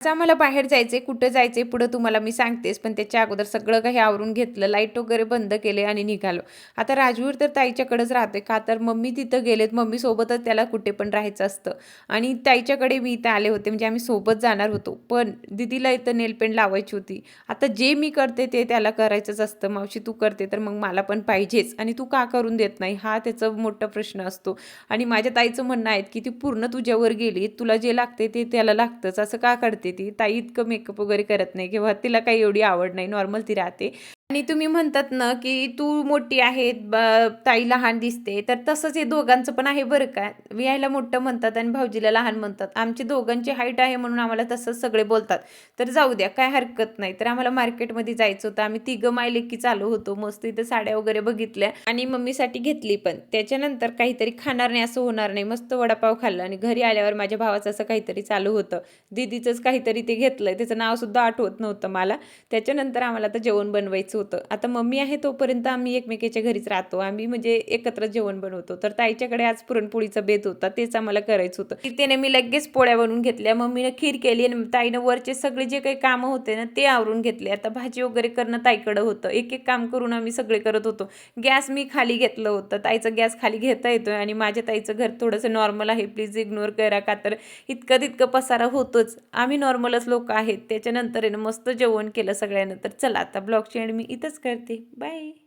आम्हाला बाहेर जायचंय, कुठं जायचंय पुढं तुम्हाला मी सांगतेच, पण त्याच्या अगोदर सगळं काही आवरून घेतलं, लाईट वगैरे बंद केले आणि निघालो. आता राजवीर तर ताईच्याकडेच राहतोय, का तर मम्मी तिथं गेलेत, मम्मीसोबतच त्याला कुठे पण राहायचं असतं आणि ताईच्याकडे मी इथं आले होते, म्हणजे आम्ही सोबत जाणार होतो. पण दीदीला इथं नेलपेंट लावायची होती. आता जे मी करते ते त्याला करायचंच असतं. मावशी तू करते तर मग मला पण पाहिजेच आणि तू का करून देत नाही, हा त्याचा मोठा प्रश्न असतो. आणि माझ्या ताईचं म्हणणं आहे की ती पूर्ण तुझ्यावर गेली, तुला जे लागते ते त्याला लागतंच, असं का करते ती. ताई इतकं मेकअप वगैरे करत नाही किंवा तिला काही एवढी आवड नाही, नॉर्मल ती राहते. आणि तुम्ही म्हणतात ना की तू मोठी आहे, ताई लहान दिसते, तर तसंच हे दोघांचं पण आहे बरं का. वियायला मोठं म्हणतात आणि भाऊजीला लहान म्हणतात. आमची दोघांची हाईट आहे म्हणून आम्हाला तसंच सगळे बोलतात. तर जाऊ द्या, काय हरकत नाही. तर आम्हाला मार्केटमध्ये जायचं होतं, आम्ही तिघं मायलेकी चालू होतो. मस्त इथं साड्या वगैरे बघितल्या आणि मम्मीसाठी घेतली पण. त्याच्यानंतर काहीतरी खाणार नाही असं होणार नाही, मस्त वडापाव खाल्ला आणि घरी आल्यावर माझ्या भावाचं असं काहीतरी चालू होतं, दीदीचंच काहीतरी ते घेतलंय, त्याचं नाव सुद्धा आठवत नव्हतं मला. त्याच्यानंतर आम्हाला आता जेवण बनवायचं होतं. आता मम्मी आहे तोपर्यंत आम्ही एकमेकीच्या घरीच राहतो, आम्ही म्हणजे एकत्र जेवण बनवतो. तर ताईच्याकडे आज पुरणपोळीचा बेत होता, तेच आम्हाला करायचं होतं. त्याने मी लगेच पोळ्या बनवून घेतल्या, मम्मीनं खीर केली आणि ताईनं वरचे सगळे जे काही कामं होते ना ते आवरून घेतले. आता भाजी वगैरे करणं ताईकडं होतं, एक एक काम करून आम्ही सगळे करत होतो. गॅस मी खाली घेतलं होतं, ताईचा गॅस खाली घेता येतोय आणि माझ्या ताईचं घर थोडंसं नॉर्मल आहे, प्लीज इग्नोर करा, का तर इतकं तितकं पसारा होतोच, आम्ही नॉर्मलच लोक आहेत. त्याच्यानंतर आहे ना मस्त जेवण केलं सगळ्यांना. तर चला आता ब्लॉगची एंड मी इथंच करते. बाय.